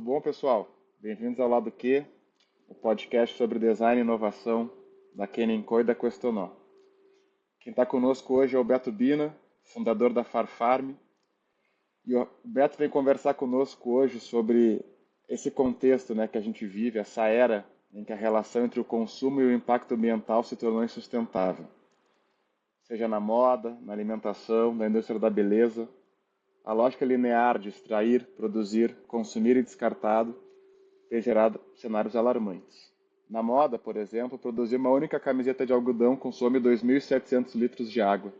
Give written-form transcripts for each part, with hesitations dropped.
bom, pessoal? Bem-vindos ao Lado Q, o podcast sobre design e inovação da Kenenco e da Questonó. Quem está conosco hoje é o Beto Bina, fundador da Farfarm. E o Beto vem conversar conosco hoje sobre esse contexto, né, que a gente vive, essa era em que a relação entre o consumo e o impacto ambiental se tornou insustentável. Seja na moda, na alimentação, na indústria da beleza, a lógica linear de extrair, produzir, consumir e descartado tem gerado cenários alarmantes. Na moda, por exemplo, produzir uma única camiseta de algodão consome 2.700 litros de água,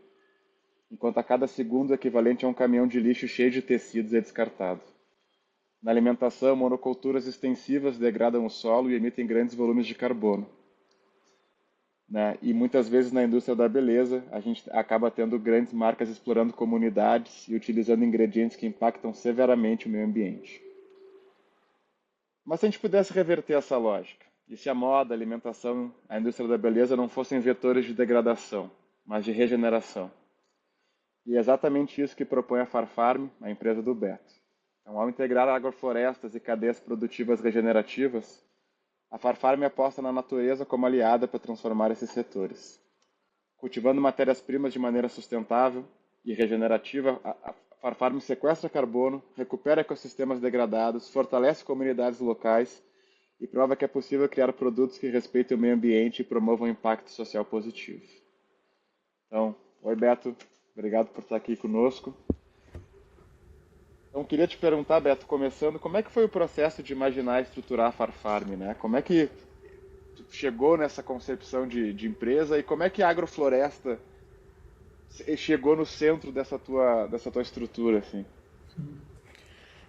enquanto a cada segundo o equivalente a um caminhão de lixo cheio de tecidos é descartado. Na alimentação, monoculturas extensivas degradam o solo e emitem grandes volumes de carbono. E muitas vezes na indústria da beleza, a gente acaba tendo grandes marcas explorando comunidades e utilizando ingredientes que impactam severamente o meio ambiente. Mas se a gente pudesse reverter essa lógica, e se a moda, a alimentação, a indústria da beleza não fossem vetores de degradação, mas de regeneração? E é exatamente isso que propõe a Farfarm, a empresa do Beto. Então, ao integrar agroflorestas e cadeias produtivas regenerativas, a Farfarm aposta na natureza como aliada para transformar esses setores. Cultivando matérias-primas de maneira sustentável e regenerativa, a Farfarm sequestra carbono, recupera ecossistemas degradados, fortalece comunidades locais e prova que é possível criar produtos que respeitem o meio ambiente e promovam um impacto social positivo. Então, oi Beto, obrigado por estar aqui conosco. Então, queria te perguntar, Beto, começando, como é que foi o processo de imaginar e estruturar a Farfarm, né? Como é que tu chegou nessa concepção de empresa e como é que a agrofloresta chegou no centro dessa tua estrutura, assim?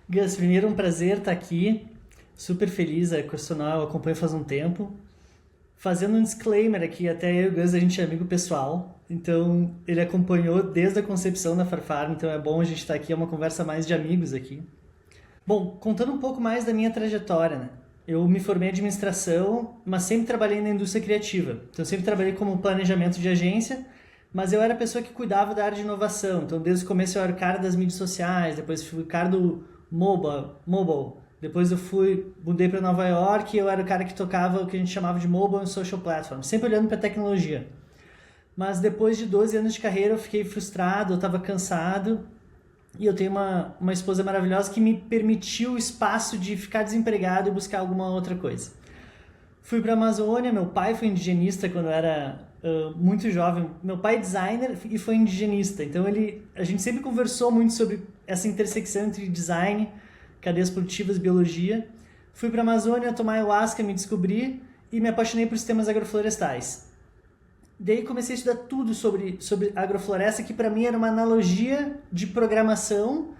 Gus, primeiro um prazer estar aqui, super feliz, a Questionar eu acompanho faz um tempo. Fazendo um disclaimer aqui, até eu e o Gus a gente é amigo pessoal, então ele acompanhou desde a concepção da Farfarm, então é bom a gente estar aqui, é uma conversa mais de amigos aqui. Bom, contando um pouco mais da minha trajetória, né? Eu me formei em administração, mas sempre trabalhei na indústria criativa. Então eu sempre trabalhei como planejamento de agência, mas eu era a pessoa que cuidava da área de inovação. Então desde o começo eu era o cara das mídias sociais, depois fui o cara do mobile. Depois mudei para Nova York e eu era o cara que tocava o que a gente chamava de mobile and social platform, sempre olhando para tecnologia. Mas depois de 12 anos de carreira eu fiquei frustrado, eu estava cansado e eu tenho uma esposa maravilhosa que me permitiu o espaço de ficar desempregado e buscar alguma outra coisa. Fui para a Amazônia, meu pai foi indigenista quando eu era muito jovem. Meu pai é designer e foi indigenista, então a gente sempre conversou muito sobre essa intersecção entre design, cadeias produtivas, biologia. Fui para a Amazônia tomar ayahuasca, me descobri e me apaixonei por sistemas agroflorestais. Daí comecei a estudar tudo sobre agrofloresta, que para mim era uma analogia de programação,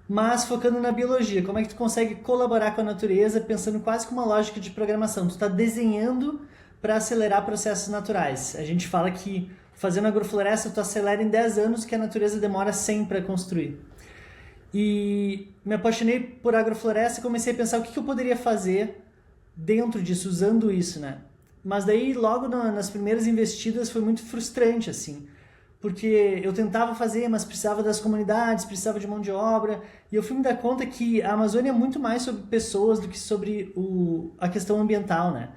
mas focando na biologia. Como é que tu consegue colaborar com a natureza, pensando quase como uma lógica de programação. Tu está desenhando para acelerar processos naturais. A gente fala que fazendo agrofloresta tu acelera em 10 anos que a natureza demora 100 para construir. E me apaixonei por agrofloresta e comecei a pensar o que eu poderia fazer dentro disso, usando isso, né? Mas daí, logo nas primeiras investidas, foi muito frustrante, assim. Porque eu tentava fazer, mas precisava das comunidades, precisava de mão de obra. E eu fui me dar conta que a Amazônia é muito mais sobre pessoas do que sobre a questão ambiental, né?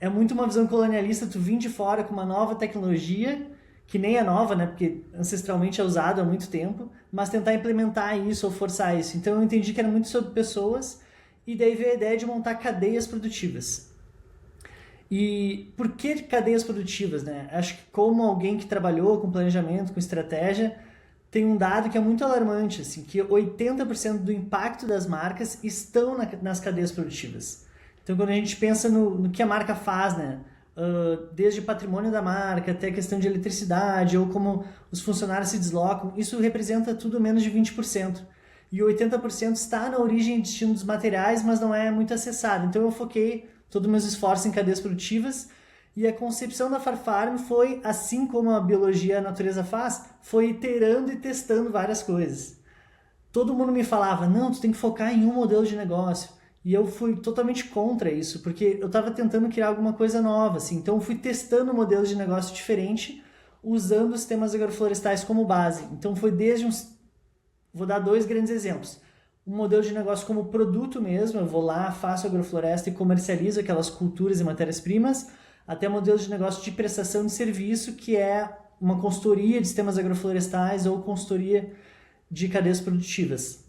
É muito uma visão colonialista, tu vir de fora com uma nova tecnologia, que nem é nova, né? Porque ancestralmente é usado há muito tempo, mas tentar implementar isso ou forçar isso. Então eu entendi que era muito sobre pessoas e daí veio a ideia de montar cadeias produtivas. E por que cadeias produtivas, né? Acho que como alguém que trabalhou com planejamento, com estratégia, tem um dado que é muito alarmante, assim, que 80% do impacto das marcas estão nas cadeias produtivas. Então quando a gente pensa no que a marca faz, né? Desde patrimônio da marca até a questão de eletricidade ou como os funcionários se deslocam, isso representa tudo menos de 20%. E 80% está na origem e destino dos materiais, mas não é muito acessado. Então eu foquei todos os meus esforços em cadeias produtivas e a concepção da Farfarm foi, assim como a biologia e a natureza faz, foi iterando e testando várias coisas. Todo mundo me falava, não, tu tem que focar em um modelo de negócio. E eu fui totalmente contra isso, porque eu estava tentando criar alguma coisa nova, assim. Então eu fui testando modelos de negócio diferente, usando os temas agroflorestais como base. Então foi desde Vou dar dois grandes exemplos. um modelo de negócio como produto mesmo, eu vou lá, faço agrofloresta e comercializo aquelas culturas e matérias-primas, até modelos de negócio de prestação de serviço, que é uma consultoria de sistemas agroflorestais ou consultoria de cadeias produtivas.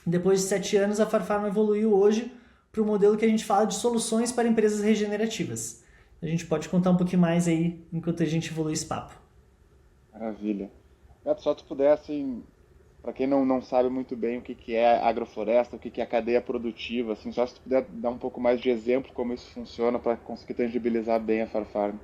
Depois de 7 anos, a Farfarma evoluiu hoje para o modelo que a gente fala de soluções para empresas regenerativas. A gente pode contar um pouquinho mais aí enquanto a gente evolui esse papo. Maravilha. Beto, só tu pudesse, para quem não sabe muito bem o que é agrofloresta, o que é a cadeia produtiva, assim, só se tu puder dar um pouco mais de exemplo como isso funciona para conseguir tangibilizar bem a Farfarm.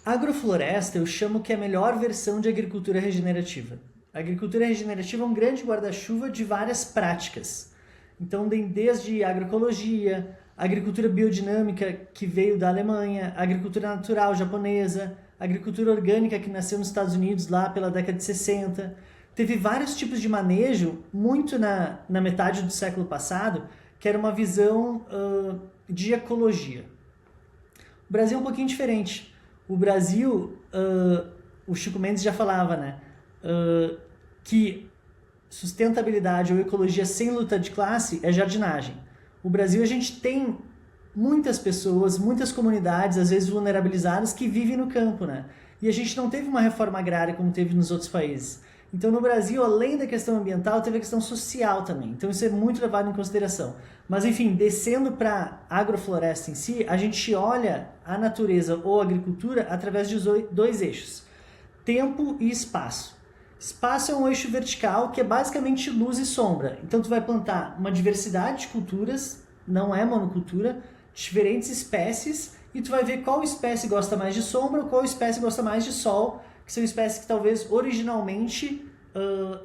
Agrofloresta eu chamo que é a melhor versão de agricultura regenerativa. A agricultura regenerativa é um grande guarda-chuva de várias práticas. Então, desde agroecologia, agricultura biodinâmica, que veio da Alemanha, agricultura natural japonesa, agricultura orgânica, que nasceu nos Estados Unidos lá pela década de 60. Teve vários tipos de manejo, muito na metade do século passado, que era uma visão de ecologia. O Brasil é um pouquinho diferente. O Brasil, o Chico Mendes já falava, né? Que sustentabilidade ou ecologia sem luta de classe é jardinagem. O Brasil, a gente tem muitas pessoas, muitas comunidades, às vezes vulnerabilizadas, que vivem no campo, né? E a gente não teve uma reforma agrária como teve nos outros países. Então, no Brasil, além da questão ambiental, teve a questão social também. Então, isso é muito levado em consideração. Mas, enfim, descendo para a agrofloresta em si, a gente olha a natureza ou a agricultura através de dois eixos: tempo e espaço. Espaço é um eixo vertical que é basicamente luz e sombra. Então, tu vai plantar uma diversidade de culturas, não é monocultura, diferentes espécies, e tu vai ver qual espécie gosta mais de sombra ou qual espécie gosta mais de sol, que são espécies que talvez originalmente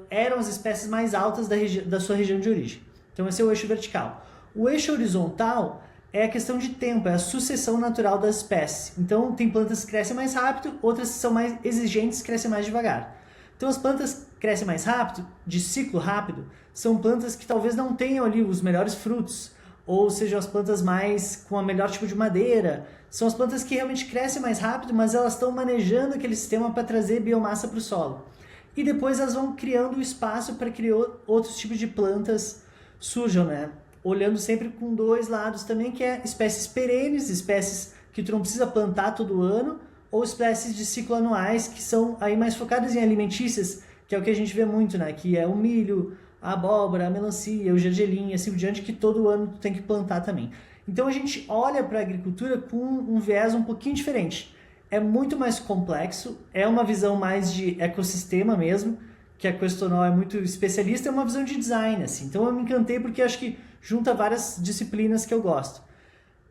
eram as espécies mais altas da sua região de origem. Então esse é o eixo vertical. O eixo horizontal é a questão de tempo, é a sucessão natural das espécies. Então tem plantas que crescem mais rápido, outras que são mais exigentes, crescem mais devagar. Então as plantas que crescem mais rápido, de ciclo rápido, são plantas que talvez não tenham ali os melhores frutos, ou sejam as plantas mais com a melhor tipo de madeira. São as plantas que realmente crescem mais rápido, mas elas estão manejando aquele sistema para trazer biomassa para o solo. E depois elas vão criando o espaço para que outros tipos de plantas surjam, né? Olhando sempre com dois lados também, que é espécies perenes, espécies que tu não precisa plantar todo ano, ou espécies de ciclo anuais, que são aí mais focadas em alimentícias, que é o que a gente vê muito, né? Que é o milho, a abóbora, a melancia, o gergelim e assim por diante, que todo ano tu tem que plantar também. Então a gente olha para a agricultura com um viés um pouquinho diferente. É muito mais complexo, é uma visão mais de ecossistema mesmo, que a Questonol é muito especialista, é uma visão de design, assim. Então eu me encantei porque acho que junta várias disciplinas que eu gosto.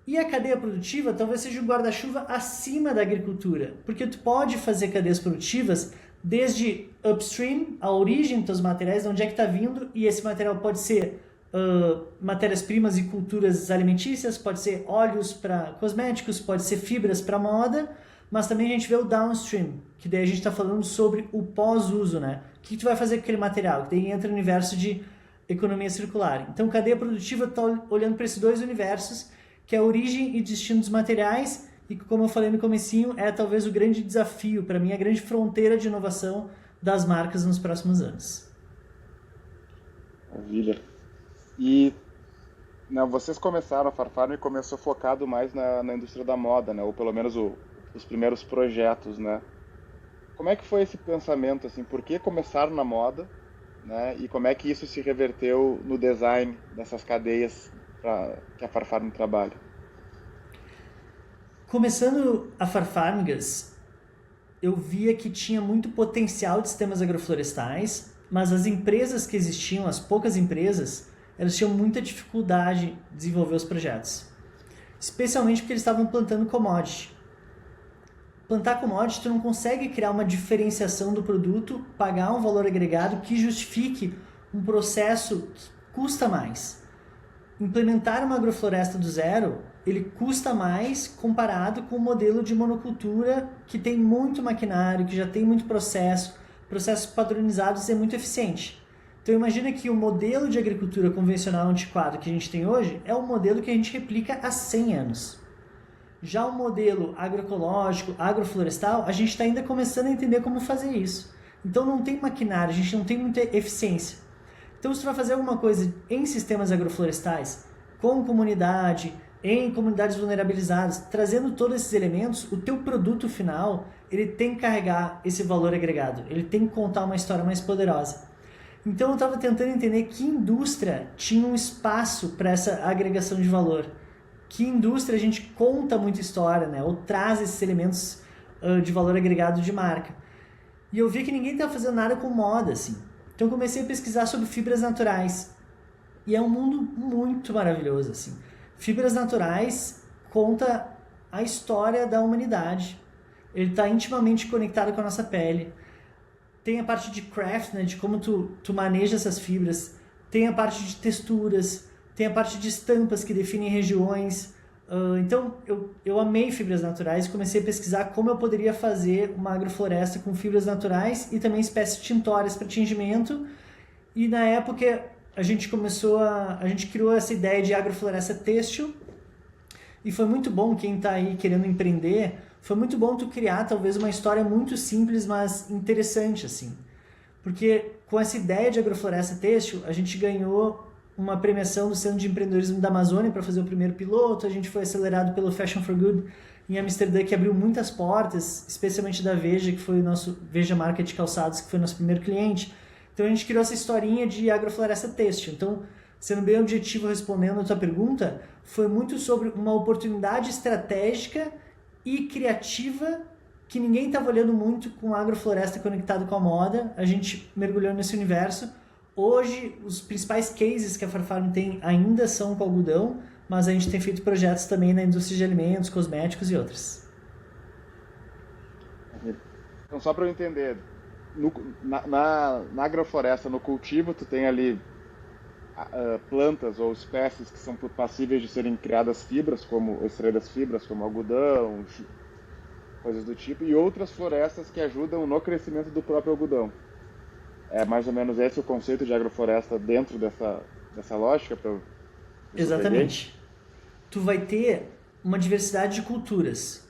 E a cadeia produtiva talvez seja um guarda-chuva acima da agricultura, porque tu pode fazer cadeias produtivas desde upstream, a origem dos materiais, de onde é que está vindo, e esse material pode ser matérias-primas e culturas alimentícias, pode ser óleos para cosméticos, pode ser fibras para moda, mas também a gente vê o downstream, que daí a gente está falando sobre o pós-uso, né? O que tu vai fazer com aquele material? Que daí entra no universo de economia circular. Então, cadeia produtiva está olhando para esses dois universos, que é a origem e destino dos materiais, e que, como eu falei no comecinho, é talvez o grande desafio, para mim, a grande fronteira de inovação das marcas nos próximos anos. Maravilha. E vocês começaram, a Farfarm começou focado mais na indústria da moda, né? Ou pelo menos os primeiros projetos, né? Como é que foi esse pensamento, assim? Por que começaram na moda, né? E como é que isso se reverteu no design dessas cadeias que a Farfarm trabalha? Começando a Farfarmigas, eu via que tinha muito potencial de sistemas agroflorestais, mas as empresas que existiam, as poucas empresas, elas tinham muita dificuldade de desenvolver os projetos. Especialmente porque eles estavam plantando commodity. Plantar commodity, tu não consegue criar uma diferenciação do produto, pagar um valor agregado que justifique um processo que custa mais. Implementar uma agrofloresta do zero, ele custa mais comparado com o modelo de monocultura que tem muito maquinário, que já tem muito processos padronizados e é muito eficiente. Então imagina que o modelo de agricultura convencional antiquado que a gente tem hoje é o modelo que a gente replica há 100 anos. Já o modelo agroecológico, agroflorestal, a gente está ainda começando a entender como fazer isso. Então não tem maquinário, a gente não tem muita eficiência. Então, se tu vai fazer alguma coisa em sistemas agroflorestais, com comunidade, em comunidades vulnerabilizadas, trazendo todos esses elementos, o teu produto final, ele tem que carregar esse valor agregado, ele tem que contar uma história mais poderosa. Então eu estava tentando entender que indústria tinha um espaço para essa agregação de valor. Que indústria a gente conta muita história, né? Ou traz esses elementos de valor agregado de marca. E eu vi que ninguém estava fazendo nada com moda, assim. Então eu comecei a pesquisar sobre fibras naturais. E é um mundo muito maravilhoso, assim. Fibras naturais conta a história da humanidade. Ele está intimamente conectado com a nossa pele. Tem a parte de craft, né, de como tu maneja essas fibras. Tem a parte de texturas. Tem a parte de estampas que definem regiões. Então, eu amei fibras naturais e comecei a pesquisar como eu poderia fazer uma agrofloresta com fibras naturais e também espécies tintórias para tingimento. E na época a gente criou essa ideia de agrofloresta têxtil. E foi muito bom, quem está aí querendo empreender, foi muito bom tu criar talvez uma história muito simples, mas interessante, assim. Porque com essa ideia de agrofloresta têxtil, a gente ganhou uma premiação do Centro de Empreendedorismo da Amazônia para fazer o primeiro piloto, a gente foi acelerado pelo Fashion for Good em Amsterdã, que abriu muitas portas, especialmente da Veja, que foi o nosso Veja Marca de Calçados, que foi o nosso primeiro cliente. Então a gente criou essa historinha de agrofloresta têxtil. Então, sendo bem objetivo respondendo a tua pergunta, foi muito sobre uma oportunidade estratégica e criativa que ninguém estava olhando muito com a agrofloresta conectado com a moda. A gente mergulhou nesse universo. Hoje, os principais cases que a Farfarm tem ainda são com algodão, mas a gente tem feito projetos também na indústria de alimentos, cosméticos e outros. Então, só para eu entender, na agrofloresta, no cultivo, tu tem ali plantas ou espécies que são passíveis de serem criadas fibras, como extraídas fibras, como algodão, coisas do tipo, e outras florestas que ajudam no crescimento do próprio algodão. É mais ou menos esse o conceito de agrofloresta dentro dessa lógica? Exatamente. Tu vai ter uma diversidade de culturas.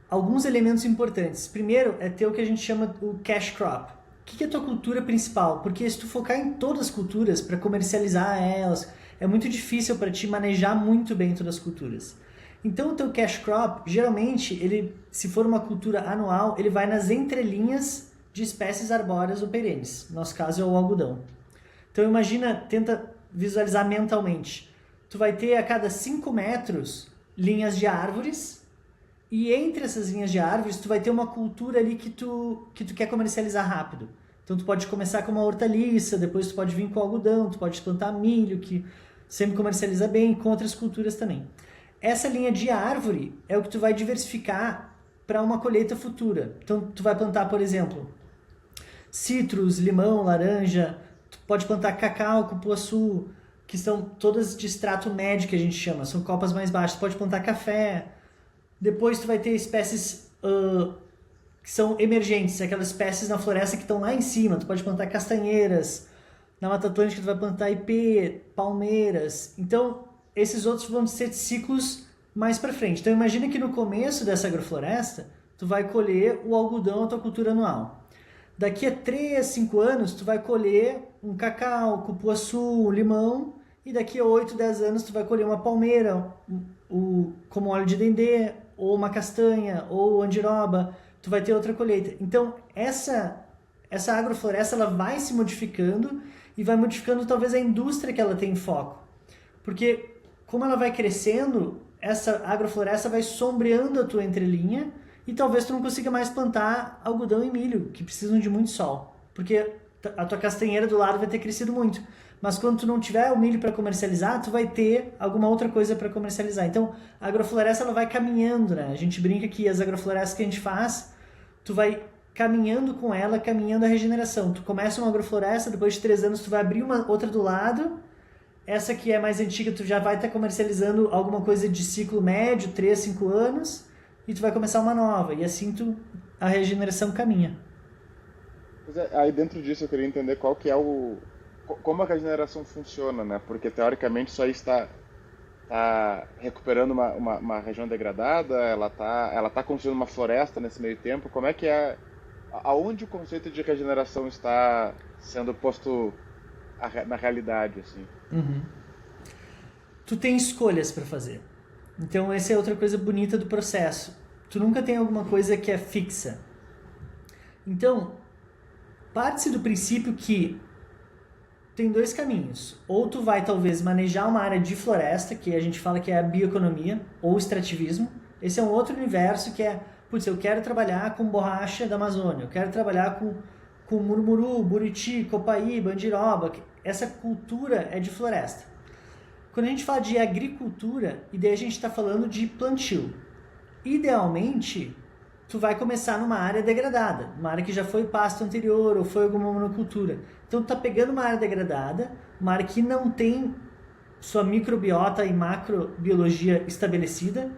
Alguns elementos importantes. Primeiro é ter o que a gente chama o cash crop. O que é a tua cultura principal? Porque se tu focar em todas as culturas para comercializar elas, é muito difícil para ti manejar muito bem todas as culturas. Então o teu cash crop, geralmente, se for uma cultura anual, ele vai nas entrelinhas de espécies arbóreas ou perenes. No nosso caso é o algodão. Então tenta visualizar mentalmente. Tu vai ter a cada 5 metros linhas de árvores, e entre essas linhas de árvores tu vai ter uma cultura ali que tu quer comercializar rápido. Então tu pode começar com uma hortaliça, depois tu pode vir com algodão, tu pode plantar milho, que sempre comercializa bem, com outras culturas também. Essa linha de árvore é o que tu vai diversificar para uma colheita futura. Então tu vai plantar, por exemplo, citros, limão, laranja, tu pode plantar cacau, cupuaçu, que são todas de extrato médio que a gente chama, são copas mais baixas. Tu pode plantar café. Depois tu vai ter espécies que são emergentes, aquelas espécies na floresta que estão lá em cima. Tu pode plantar castanheiras. Na Mata Atlântica tu vai plantar ipê, palmeiras. Então, esses outros vão ser ciclos mais para frente. Então, imagina que no começo dessa agrofloresta, tu vai colher o algodão, a tua cultura anual. Daqui a 3, 5 anos, tu vai colher um cacau, cupuaçu, um limão. E daqui a 8, 10 anos, tu vai colher uma palmeira, como óleo de dendê, ou uma castanha, ou andiroba. Tu vai ter outra colheita. Então, essa agrofloresta ela vai se modificando e vai modificando talvez a indústria que ela tem em foco. Porque, como ela vai crescendo, essa agrofloresta vai sombreando a tua entrelinha e talvez tu não consiga mais plantar algodão e milho, que precisam de muito sol. Porque a tua castanheira do lado vai ter crescido muito. Mas quando tu não tiver o milho para comercializar, tu vai ter alguma outra coisa para comercializar. Então, a agrofloresta ela vai caminhando, né? A gente brinca que as agroflorestas que a gente faz, tu vai caminhando com ela, caminhando a regeneração. Tu começa uma agrofloresta, depois de 3 anos tu vai abrir uma outra do lado. Essa que é mais antiga, tu já vai estar comercializando alguma coisa de ciclo médio, 3, 5 anos, e tu vai começar uma nova. E assim a regeneração caminha. Aí dentro disso eu queria entender qual que é como a regeneração funciona, né? Porque teoricamente isso aí está recuperando uma região degradada, ela tá construindo uma floresta nesse meio tempo. Como é que aonde o conceito de regeneração está sendo posto na realidade, assim. Uhum. Tu tem escolhas para fazer. Então essa é outra coisa bonita do processo. Tu nunca tem alguma coisa que é fixa. Então, parte-se do princípio que tem dois caminhos. Ou tu vai talvez manejar uma área de floresta, que a gente fala que é a bioeconomia, ou extrativismo. Esse é um outro universo que é, putz, eu quero trabalhar com borracha da Amazônia, eu quero trabalhar com murumuru, buriti, copaí, bandiroba. Essa cultura é de floresta. Quando a gente fala de agricultura, e daí a gente está falando de plantio. Idealmente, tu vai começar numa área degradada, uma área que já foi pasto anterior ou foi alguma monocultura. Então tu tá pegando uma área degradada, uma área que não tem sua microbiota e macrobiologia estabelecida,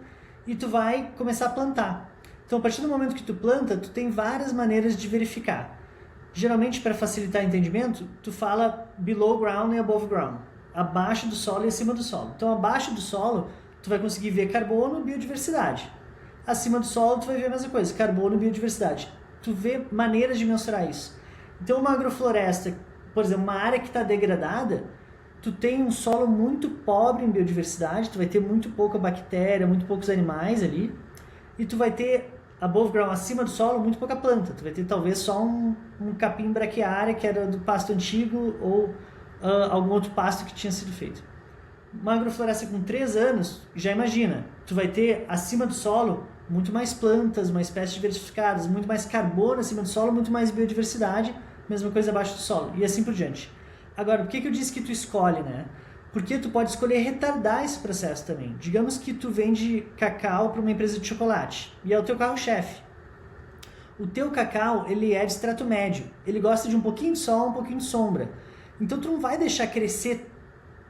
e tu vai começar a plantar. Então a partir do momento que tu planta, tu tem várias maneiras de verificar. Geralmente, para facilitar o entendimento, tu fala below ground e above ground, abaixo do solo e acima do solo. Então abaixo do solo, tu vai conseguir ver carbono e biodiversidade. Acima do solo, tu vai ver a mesma coisa, carbono e biodiversidade. Tu vê maneiras de mensurar isso. Então, uma agrofloresta, por exemplo, uma área que está degradada, tu tem um solo muito pobre em biodiversidade, tu vai ter muito pouca bactéria, muito poucos animais ali, e tu vai ter, above ground, acima do solo, muito pouca planta. Tu vai ter talvez só um capim braquiária, que era do pasto antigo, ou algum outro pasto que tinha sido feito. Uma agrofloresta com 3 anos, já imagina, tu vai ter acima do solo muito mais plantas, mais espécies diversificadas, muito mais carbono acima do solo, muito mais biodiversidade, mesma coisa abaixo do solo, e assim por diante. Agora, por que eu disse que tu escolhe, né? Porque tu pode escolher retardar esse processo também. Digamos que tu vende cacau para uma empresa de chocolate, e é o teu carro-chefe. O teu cacau, ele é de extrato médio, ele gosta de um pouquinho de sol, um pouquinho de sombra. Então tu não vai deixar crescer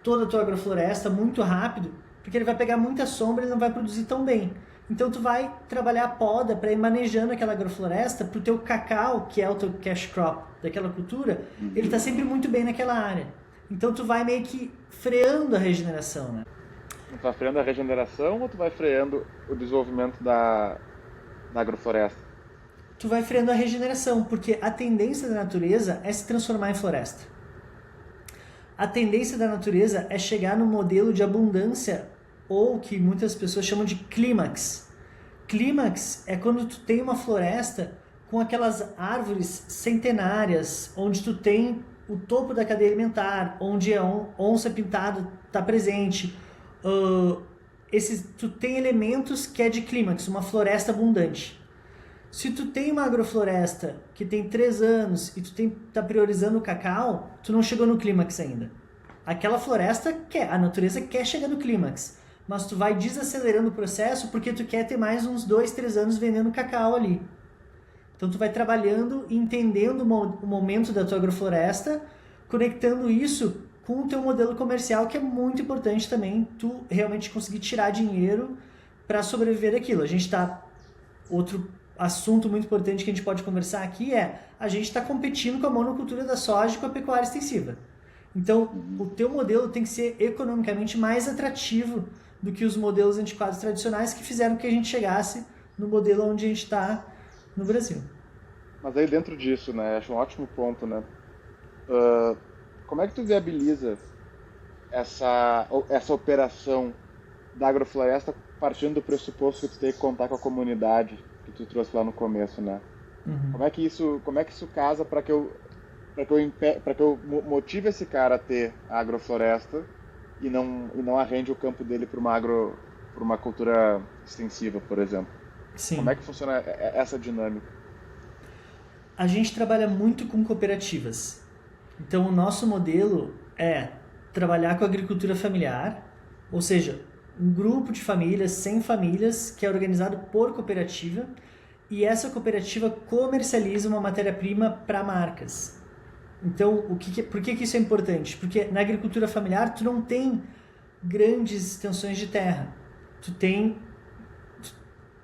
toda a tua agrofloresta muito rápido, porque ele vai pegar muita sombra e não vai produzir tão bem. Então tu vai trabalhar a poda para ir manejando aquela agrofloresta para o teu cacau, que é o teu cash crop daquela cultura, ele está sempre muito bem naquela área. Então tu vai meio que freando a regeneração, né? Tu vai freando a regeneração ou tu vai freando o desenvolvimento da agrofloresta? Tu vai freando a regeneração, porque a tendência da natureza é se transformar em floresta. A tendência da natureza é chegar no modelo de abundância, ou que muitas pessoas chamam de clímax. Clímax é quando tu tem uma floresta com aquelas árvores centenárias, onde tu tem o topo da cadeia alimentar, onde a onça pintada está presente. Tu tem elementos que é de clímax, uma floresta abundante. Se tu tem uma agrofloresta que tem 3 anos e tu tá priorizando o cacau, tu não chegou no clímax ainda. Aquela floresta a natureza quer chegar no clímax, mas tu vai desacelerando o processo porque tu quer ter mais uns 2, 3 anos vendendo cacau ali. Então tu vai trabalhando e entendendo o momento da tua agrofloresta, conectando isso com o teu modelo comercial, que é muito importante também, tu realmente conseguir tirar dinheiro para sobreviver daquilo. Outro assunto muito importante que a gente pode conversar aqui a gente está competindo com a monocultura da soja e com a pecuária extensiva. Então, o teu modelo tem que ser economicamente mais atrativo do que os modelos antiquados tradicionais que fizeram que a gente chegasse no modelo onde a gente está no Brasil. Mas aí dentro disso, né, acho um ótimo ponto, né? Como é que tu viabiliza essa operação da agrofloresta partindo do pressuposto que tu tem que contar com a comunidade que tu trouxe lá no começo, né? Uhum. Como é que isso casa para que eu motive esse cara a ter a agrofloresta e não arrende o campo dele para uma cultura extensiva, por exemplo? Sim. Como é que funciona essa dinâmica? A gente trabalha muito com cooperativas. Então, o nosso modelo é trabalhar com a agricultura familiar, ou seja, um grupo de famílias, 100 famílias, que é organizado por cooperativa, e essa cooperativa comercializa uma matéria-prima para marcas. Então, por que isso é importante? Porque na agricultura familiar tu não tem grandes extensões de terra.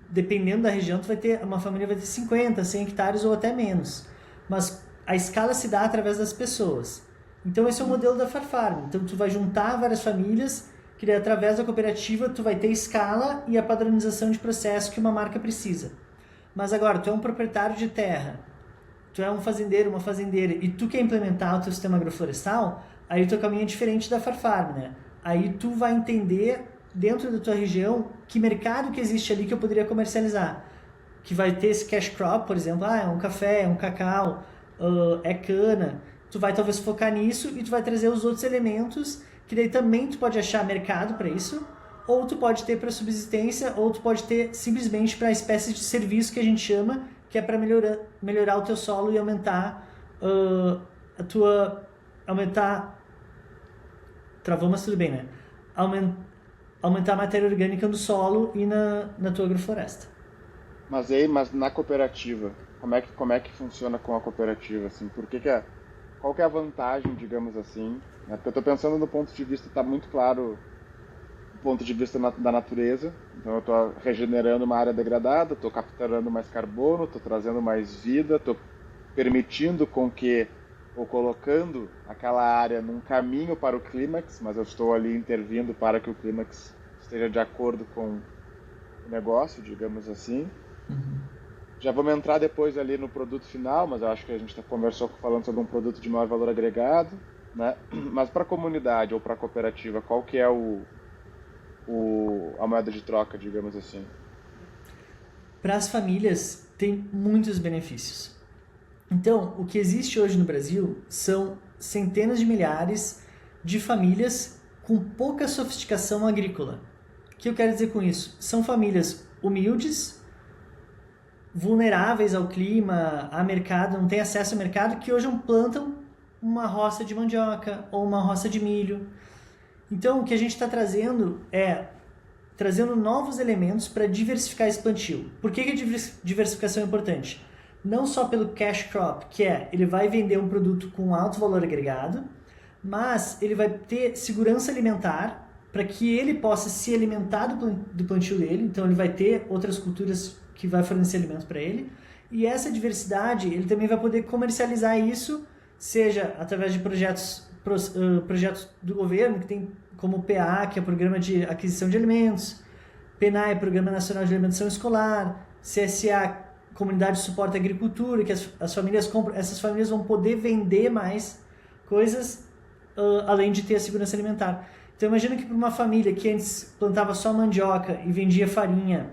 Dependendo da região, uma família vai ter 50, 100 hectares ou até menos. Mas a escala se dá através das pessoas. Então, esse é o modelo da Farfarm. Então, tu vai juntar várias famílias, que daí, através da cooperativa tu vai ter escala e a padronização de processo que uma marca precisa. Mas agora, tu é um proprietário de terra, tu é um fazendeiro, uma fazendeira, e tu quer implementar o teu sistema agroflorestal, aí o teu caminho é diferente da Farfarm, né? Aí tu vai entender dentro da tua região que mercado que existe ali que eu poderia comercializar. Que vai ter esse cash crop, por exemplo, é um café, é um cacau, é cana. Tu vai talvez focar nisso e tu vai trazer os outros elementos que daí também tu pode achar mercado para isso, ou tu pode ter para subsistência, ou tu pode ter simplesmente para espécies de serviço que a gente chama, que é para melhorar o teu solo e aumentar travou, mas tudo bem, né? Aumentar a matéria orgânica no solo e na tua agrofloresta. Mas na cooperativa, como é que funciona com a cooperativa, assim? Qual que é a vantagem, digamos assim? Né? Porque eu estou pensando no ponto de vista, está muito claro, do ponto de vista da natureza. Então eu estou regenerando uma área degradada, estou capturando mais carbono, estou trazendo mais vida, estou permitindo com que, ou colocando aquela área num caminho para o clímax, mas eu estou ali intervindo para que o clímax esteja de acordo com o negócio, digamos assim. Já vamos entrar depois ali no produto final, mas eu acho que a gente conversou falando sobre um produto de maior valor agregado, né? Mas para a comunidade ou para a cooperativa, qual que é a moeda de troca, digamos assim? Para as famílias, tem muitos benefícios. Então, o que existe hoje no Brasil são centenas de milhares de famílias com pouca sofisticação agrícola. O que eu quero dizer com isso? São famílias humildes, vulneráveis ao clima, a mercado, não têm acesso ao mercado, que hoje plantam uma roça de mandioca ou uma roça de milho. Então, o que a gente está trazendo é trazendo novos elementos para diversificar esse plantio. Por que a diversificação é importante? Não só pelo cash crop, que ele vai vender um produto com alto valor agregado, mas ele vai ter segurança alimentar para que ele possa se alimentar do plantio dele, então ele vai ter outras culturas que vai fornecer alimento para ele, e essa diversidade ele também vai poder comercializar isso, seja através de projetos do governo, que tem como o PA, que é o Programa de Aquisição de Alimentos, PNAE, Programa Nacional de Alimentação Escolar, CSA, Comunidade de Suporte à Agricultura, que as famílias compram, essas famílias vão poder vender mais coisas, além de ter a segurança alimentar. Então imagina que para uma família que antes plantava só mandioca e vendia farinha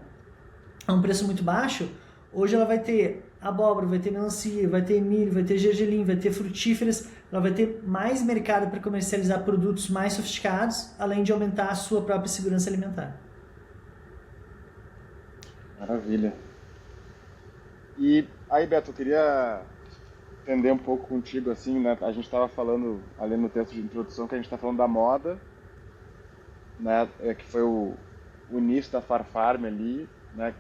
a um preço muito baixo, hoje ela vai ter abóbora, vai ter melancia, vai ter milho, vai ter gergelim, vai ter frutíferas, ela vai ter mais mercado para comercializar produtos mais sofisticados, além de aumentar a sua própria segurança alimentar. Maravilha. E aí, Beto, eu queria entender um pouco contigo, assim, né? A gente estava falando ali no texto de introdução que a gente está falando da moda, né? Que foi o início da Farfarm ali, né?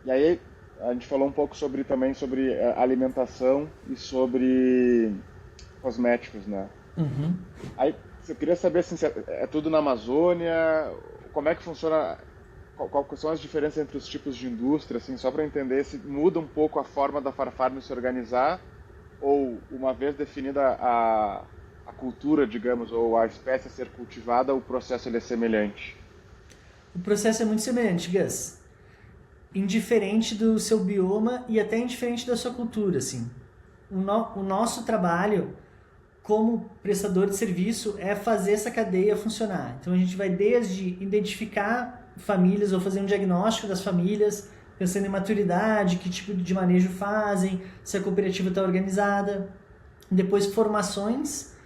E aí a gente falou um pouco também sobre alimentação e sobre cosméticos, né? Uhum. Aí eu queria saber, assim, se é tudo na Amazônia, como é que funciona, quais são as diferenças entre os tipos de indústria, assim, só para entender se muda um pouco a forma da Farfarm se organizar, ou uma vez definida a cultura, digamos, ou a espécie a ser cultivada, o processo ele é semelhante? O processo é muito semelhante, Gus. Indiferente do seu bioma e até indiferente da sua cultura, assim. O nosso trabalho como prestador de serviço é fazer essa cadeia funcionar. Então a gente vai desde identificar famílias ou fazer um diagnóstico das famílias, pensando em maturidade, que tipo de manejo fazem, se a cooperativa está organizada. Depois formações,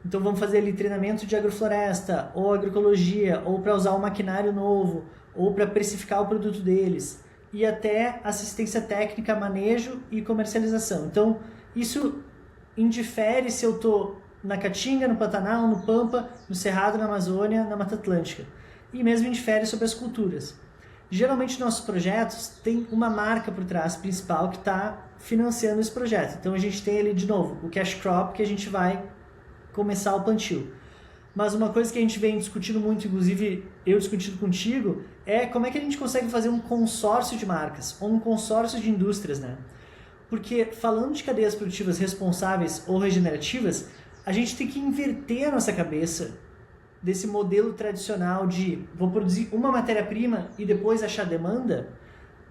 então vamos fazer ali treinamento de agrofloresta, ou agroecologia, ou para usar um maquinário novo, ou para precificar o produto deles, e até assistência técnica, manejo e comercialização. Então isso indifere se eu estou na Caatinga, no Pantanal, no Pampa, no Cerrado, na Amazônia, na Mata Atlântica. E mesmo indifere sobre as culturas. Geralmente nossos projetos têm uma marca por trás principal que está financiando esse projeto. Então a gente tem ali de novo o cash crop que a gente vai começar o plantio. Mas uma coisa que a gente vem discutindo muito, inclusive eu discutindo contigo, é como é que a gente consegue fazer um consórcio de marcas ou um consórcio de indústrias, né? Porque falando de cadeias produtivas responsáveis ou regenerativas, a gente tem que inverter a nossa cabeça desse modelo tradicional de vou produzir uma matéria-prima e depois achar demanda,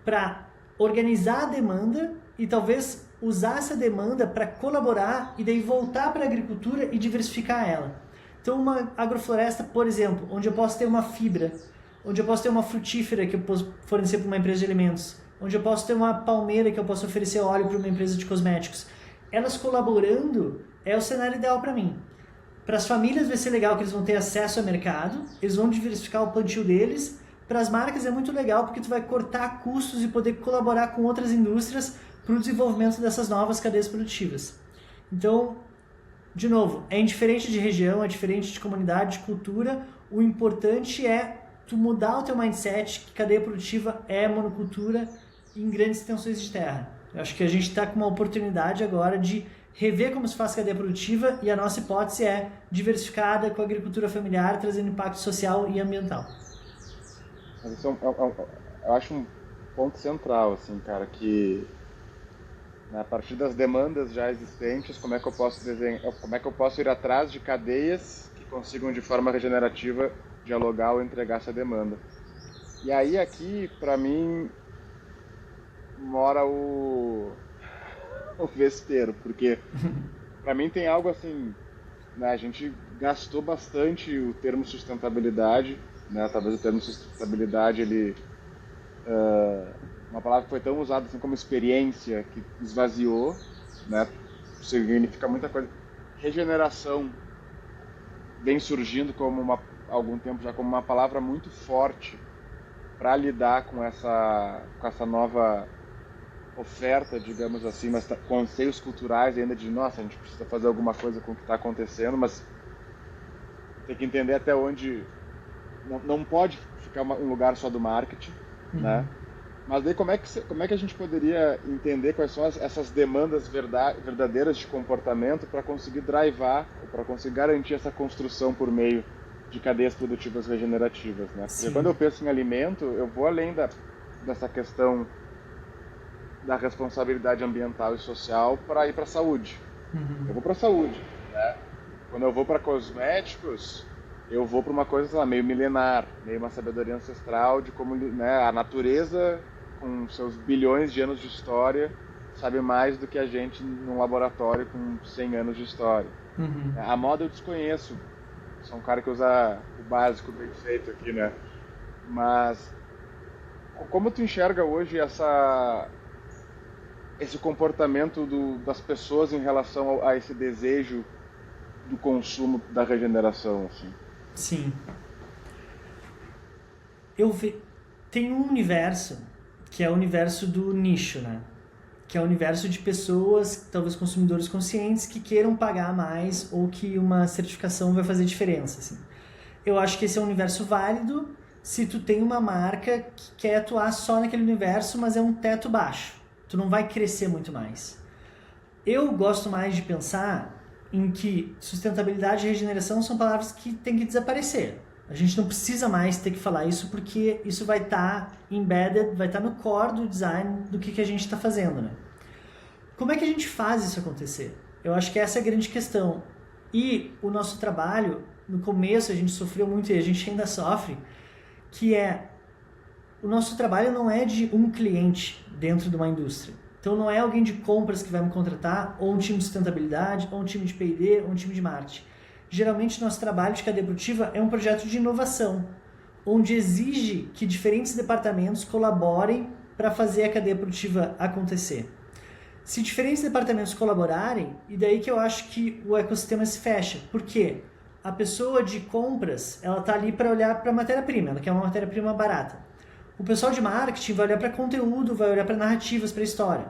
para organizar a demanda e talvez usar essa demanda para colaborar e daí voltar para a agricultura e diversificar ela. Então uma agrofloresta, por exemplo, onde eu posso ter uma fibra, onde eu posso ter uma frutífera que eu posso fornecer para uma empresa de alimentos, onde eu posso ter uma palmeira que eu posso oferecer óleo para uma empresa de cosméticos. Elas colaborando é o cenário ideal para mim. Para as famílias vai ser legal que eles vão ter acesso ao mercado, eles vão diversificar o plantio deles. Para as marcas é muito legal porque tu vai cortar custos e poder colaborar com outras indústrias para o desenvolvimento dessas novas cadeias produtivas. Então, de novo, é indiferente de região, é diferente de comunidade, de cultura, o importante é tu mudar o teu mindset que cadeia produtiva é monocultura em grandes extensões de terra. Eu acho que a gente está com uma oportunidade agora de rever como se faz cadeia produtiva e a nossa hipótese é diversificada com a agricultura familiar, trazendo impacto social e ambiental. Mas isso eu acho um ponto central, assim, cara, que a partir das demandas já existentes, como é que eu posso como é que eu posso ir atrás de cadeias que consigam de forma regenerativa dialogar ou entregar essa demanda. E aí aqui, para mim, mora o vespeiro, porque para mim tem algo assim, né, a gente gastou bastante o termo sustentabilidade, né, talvez o termo sustentabilidade ele uma palavra que foi tão usada assim como experiência que esvaziou, né, significa muita coisa. Regeneração vem surgindo como algum tempo já como uma palavra muito forte para lidar com essa nova oferta, digamos assim, mas com anseios culturais ainda de, nossa, a gente precisa fazer alguma coisa com o que está acontecendo, mas tem que entender até onde não pode ficar um lugar só do marketing, né? Mas daí como é que a gente poderia entender quais são essas demandas verdadeiras de comportamento para conseguir drivar, para conseguir garantir essa construção por meio de cadeias produtivas regenerativas, né? Porque quando eu penso em alimento, eu vou além dessa questão da responsabilidade ambiental e social para ir para a saúde. Eu vou para a saúde, né? Quando eu vou para cosméticos, eu vou para uma coisa, sei lá, meio milenar, meio uma sabedoria ancestral de como, né, a natureza, com seus bilhões de anos de história, sabe mais do que a gente num laboratório com 100 anos de história. A moda eu desconheço, sou um cara que usa o básico bem feito aqui, né? Mas como tu enxerga hoje esse comportamento das pessoas em relação a esse desejo do consumo da regeneração, assim? Sim. Tem um universo que é o universo do nicho, né? Que é o universo de pessoas, talvez consumidores conscientes, que queiram pagar mais ou que uma certificação vai fazer diferença, assim. Eu acho que esse é um universo válido se tu tem uma marca que quer atuar só naquele universo, mas é um teto baixo. Tu não vai crescer muito mais. Eu gosto mais de pensar em que sustentabilidade e regeneração são palavras que têm que desaparecer. A gente não precisa mais ter que falar isso porque isso vai estar embedded, vai estar no core do design do que a gente está fazendo, né? Como é que a gente faz isso acontecer? Eu acho que essa é a grande questão. E o nosso trabalho, no começo a gente sofreu muito e a gente ainda sofre, que é o nosso trabalho não é de um cliente dentro de uma indústria. Então não é alguém de compras que vai me contratar, ou um time de sustentabilidade, ou um time de P&D, ou um time de marketing. Geralmente nosso trabalho de cadeia produtiva é um projeto de inovação, onde exige que diferentes departamentos colaborem para fazer a cadeia produtiva acontecer. Se diferentes departamentos colaborarem, e daí que eu acho que o ecossistema se fecha. Por quê? A pessoa de compras, ela está ali para olhar para a matéria-prima, ela quer uma matéria-prima barata. O pessoal de marketing vai olhar para conteúdo, vai olhar para narrativas, para história.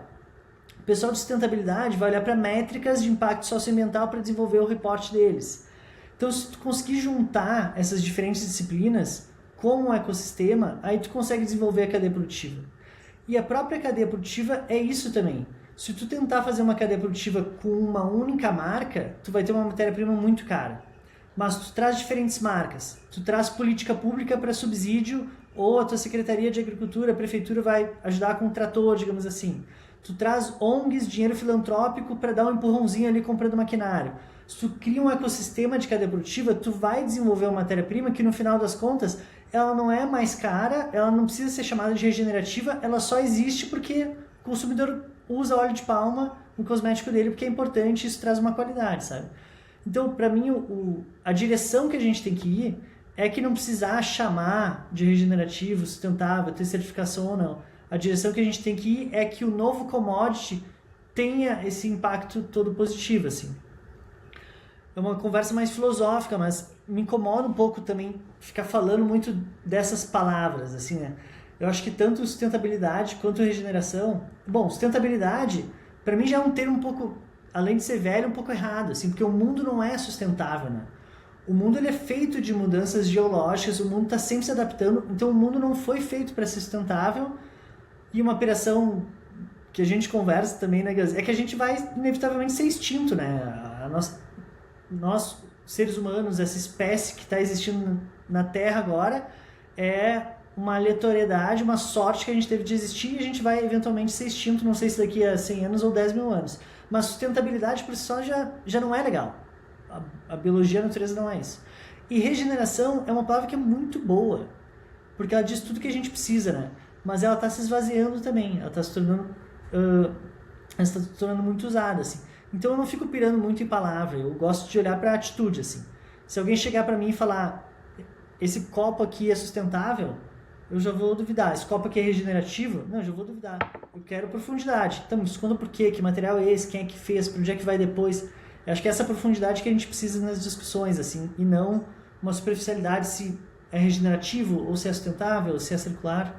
O pessoal de sustentabilidade vai olhar para métricas de impacto socioambiental para desenvolver o reporte deles. Então, se tu conseguir juntar essas diferentes disciplinas com um ecossistema, aí tu consegue desenvolver a cadeia produtiva. E a própria cadeia produtiva é isso também. Se tu tentar fazer uma cadeia produtiva com uma única marca, tu vai ter uma matéria-prima muito cara. Mas tu traz diferentes marcas, tu traz política pública para subsídio, ou a tua Secretaria de Agricultura, a Prefeitura vai ajudar com um trator, digamos assim. Tu traz ONGs, dinheiro filantrópico para dar um empurrãozinho ali comprando maquinário. Se tu cria um ecossistema de cadeia produtiva, tu vai desenvolver uma matéria-prima que no final das contas, ela não é mais cara, ela não precisa ser chamada de regenerativa, ela só existe porque o consumidor usa óleo de palma no cosmético dele porque é importante, isso traz uma qualidade, sabe? Então, para mim, a direção que a gente tem que ir é que não precisar chamar de regenerativo, sustentável, ter certificação ou não. A direção que a gente tem que ir é que o novo commodity tenha esse impacto todo positivo, assim. É uma conversa mais filosófica, mas me incomoda um pouco também ficar falando muito dessas palavras, assim, né? Eu acho que tanto sustentabilidade quanto regeneração... Bom, sustentabilidade, para mim já é um termo um pouco, além de ser velho, um pouco errado, assim, porque o mundo não é sustentável, né? O mundo ele é feito de mudanças geológicas, o mundo está sempre se adaptando, então o mundo não foi feito para ser sustentável. E uma operação que a gente conversa também, né, Gus, é que a gente vai inevitavelmente ser extinto, né? Nós, seres humanos, essa espécie que está existindo na Terra agora, é uma aleatoriedade, uma sorte que a gente teve de existir e a gente vai eventualmente ser extinto, não sei se daqui a 100 anos ou 10 mil anos. Mas sustentabilidade por si só já não é legal. A biologia, a natureza não é isso. E regeneração é uma palavra que é muito boa, porque ela diz tudo que a gente precisa, né? Mas ela está se esvaziando também, ela está se tornando muito usada, assim. Então eu não fico pirando muito em palavra, eu gosto de olhar para a atitude, assim. Se alguém chegar para mim e falar, esse copo aqui é sustentável, eu já vou duvidar. Esse copo aqui é regenerativo? Não, eu já vou duvidar. Eu quero profundidade. Então, me conta por quê, que material é esse, quem é que fez, para onde é que vai depois. Eu acho que é essa profundidade que a gente precisa nas discussões, assim, e não uma superficialidade se é regenerativo, ou se é sustentável, ou se é circular.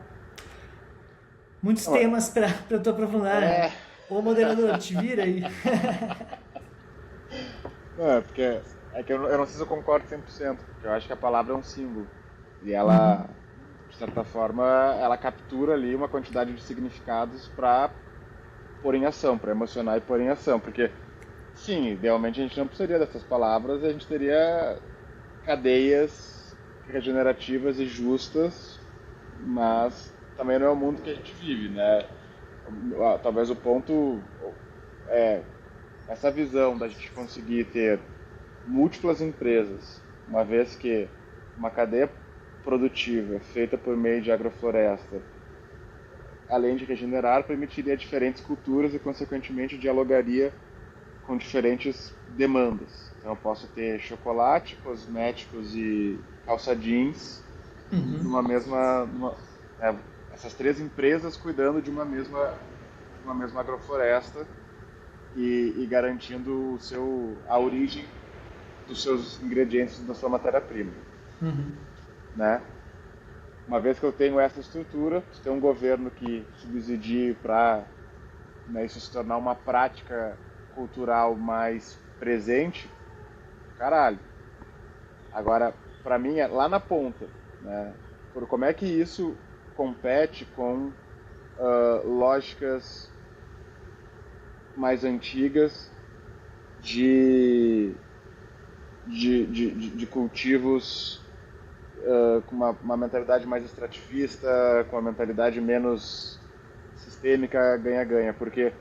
Muitos temas para tu aprofundar. É. Ô moderador, te vira aí. Não, porque é que eu não sei se eu concordo 100%, porque eu acho que a palavra é um símbolo. E ela, de certa forma, ela captura ali uma quantidade de significados para pôr em ação, para emocionar e pôr em ação. Porque, sim, idealmente a gente não precisaria dessas palavras, a gente teria cadeias regenerativas e justas, mas também não é o mundo que a gente vive, né? Talvez o ponto é essa visão da gente conseguir ter múltiplas empresas, uma vez que uma cadeia produtiva feita por meio de agrofloresta, além de regenerar, permitiria diferentes culturas e, consequentemente, dialogaria com diferentes demandas. Então, eu posso ter chocolate, cosméticos e calça jeans numa mesma... essas três empresas cuidando de uma mesma agrofloresta e garantindo a origem dos seus ingredientes, da sua matéria-prima. Né? Uma vez que eu tenho essa estrutura, se tem um governo que subsidie para, né, isso se tornar uma prática cultural mais presente, caralho. Agora, para mim, é lá na ponta, né? Por como é que isso compete com lógicas mais antigas de cultivos com uma mentalidade mais extrativista, com uma mentalidade menos sistêmica, ganha-ganha. Porque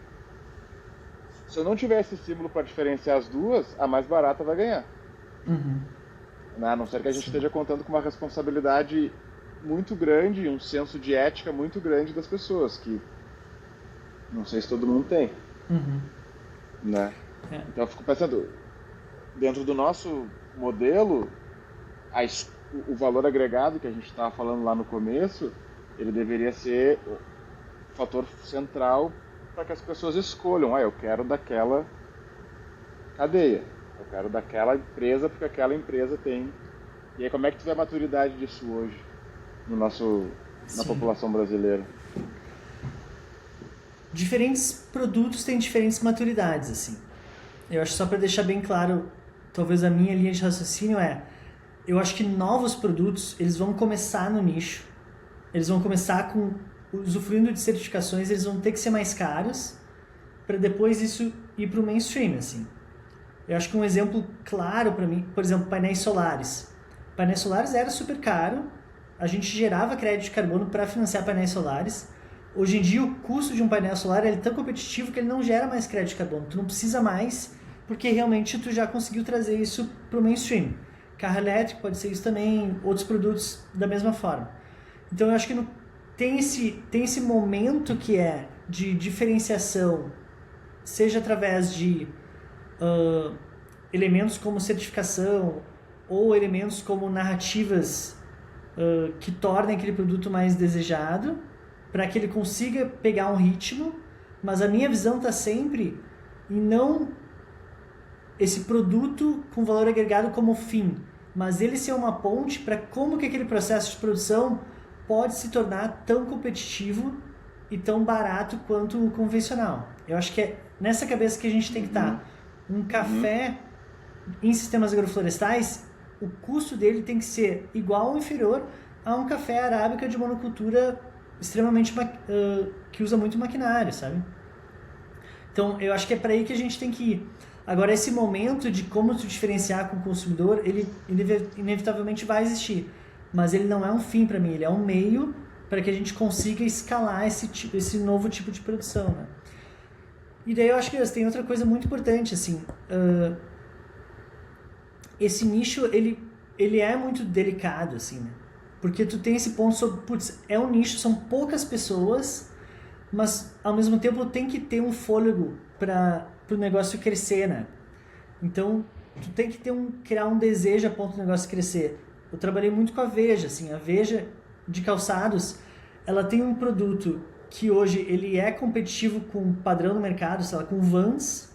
se eu não tiver esse símbolo para diferenciar as duas, a mais barata vai ganhar. A não ser que a gente esteja contando com uma responsabilidade muito grande, um senso de ética muito grande das pessoas, que não sei se todo mundo tem. Né? Então eu fico pensando, dentro do nosso modelo, o valor agregado que a gente estava falando lá no começo, ele deveria ser o fator central para que as pessoas escolham, eu quero daquela cadeia, eu quero daquela empresa porque aquela empresa tem. E aí como é que tu vê a maturidade disso hoje na população brasileira? Diferentes produtos têm diferentes maturidades, assim. Eu acho, só para deixar bem claro, talvez a minha linha de raciocínio eu acho que novos produtos, eles vão começar no nicho, eles vão começar usufruindo de certificações, eles vão ter que ser mais caros, para depois isso ir para o mainstream, assim. Eu acho que um exemplo claro para mim, por exemplo, painéis solares. Painéis solares era super caro, a gente gerava crédito de carbono para financiar painéis solares. Hoje em dia o custo de um painel solar é tão competitivo que ele não gera mais crédito de carbono. Tu não precisa mais, porque realmente tu já conseguiu trazer isso para o mainstream. Carro elétrico pode ser isso também, outros produtos da mesma forma. Então eu acho que tem esse momento que é de diferenciação, seja através de elementos como certificação ou elementos como narrativas que tornem aquele produto mais desejado, para que ele consiga pegar um ritmo, mas a minha visão está sempre em não esse produto com valor agregado como fim, mas ele ser uma ponte para como que aquele processo de produção pode se tornar tão competitivo e tão barato quanto o convencional. Eu acho que é nessa cabeça que a gente tem que estar. Um café em sistemas agroflorestais, o custo dele tem que ser igual ou inferior a um café arábica de monocultura extremamente que usa muito maquinário, sabe? Então, eu acho que é para aí que a gente tem que ir. Agora, esse momento de como se diferenciar com o consumidor, ele inevitavelmente vai existir. Mas ele não é um fim para mim, ele é um meio para que a gente consiga escalar esse novo tipo de produção, né? E daí eu acho que tem outra coisa muito importante, assim, esse nicho, ele é muito delicado, assim, né? Porque tu tem esse ponto sobre, putz, é um nicho, são poucas pessoas, mas ao mesmo tempo tem que ter um fôlego para o negócio crescer, né? Então, tu tem que criar um desejo a ponto do negócio crescer. Eu trabalhei muito com a Veja, assim, a Veja de calçados, ela tem um produto que hoje ele é competitivo com o padrão do mercado, sei lá, com Vans.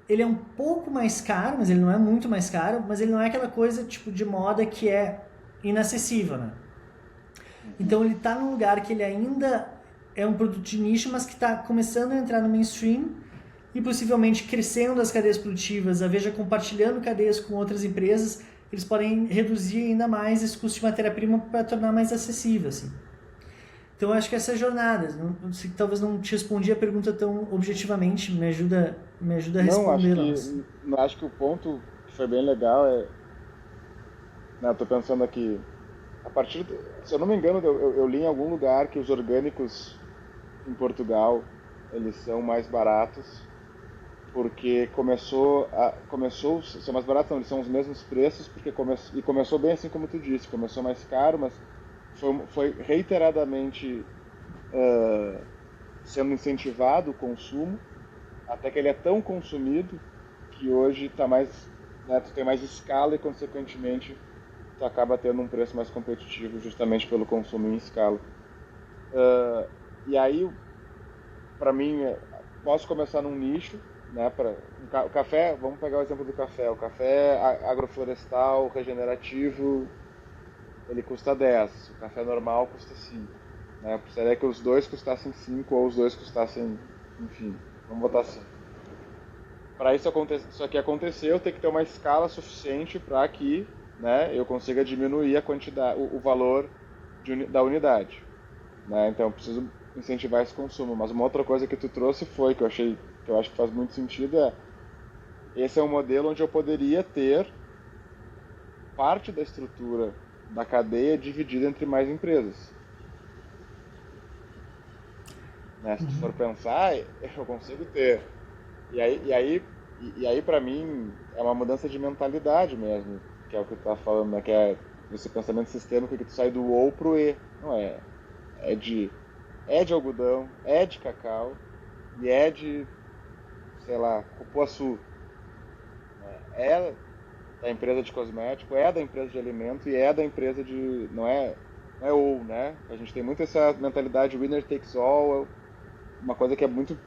Ele é um pouco mais caro, mas ele não é muito mais caro, mas ele não é aquela coisa tipo de moda que é inacessível, né? Então ele está num lugar que ele ainda é um produto de nicho, mas que está começando a entrar no mainstream e possivelmente crescendo as cadeias produtivas, a Veja compartilhando cadeias com outras empresas, eles podem reduzir ainda mais esse custo de matéria-prima para tornar mais acessível, assim. Então eu acho que essa jornada, não sei, talvez não te respondi a pergunta tão objetivamente, me ajuda a Não, acho respondê-la. acho que o ponto que foi bem legal é, né, eu tô pensando aqui, se eu não me engano, eu li em algum lugar que os orgânicos em Portugal, eles são mais baratos, porque são mais baratos não, eles são os mesmos preços, porque começou bem assim como tu disse, começou mais caro, mas foi reiteradamente sendo incentivado o consumo, até que ele é tão consumido que hoje tá mais, né, tu tem mais escala e consequentemente tu acaba tendo um preço mais competitivo justamente pelo consumo em escala. E aí, para mim, posso começar num nicho, né? O café, vamos pegar o exemplo do café. O café agroflorestal, regenerativo, ele custa 10. O café normal custa 5. Né? Seria que os dois custassem 5 ou os dois custassem, enfim, vamos botar assim. Para isso aqui acontecer, eu tenho que ter uma escala suficiente para que, né, eu consiga diminuir a quantidade, o valor da unidade. Né? Então eu preciso incentivar esse consumo. Mas uma outra coisa que tu trouxe foi, que eu acho que faz muito sentido, esse é um modelo onde eu poderia ter parte da estrutura da cadeia dividida entre mais empresas. Né? Se tu for pensar, eu consigo ter. E aí para mim, é uma mudança de mentalidade mesmo, que é o que tu tá falando, né? Que é esse pensamento sistêmico que tu sai do ou pro e. Não é. É de algodão, é de cacau e é de, sei lá, cupuaçu. É da empresa de cosmético, é da empresa de alimento e é da empresa de. Não é ou, né? A gente tem muito essa mentalidade winner takes all, uma coisa que é muito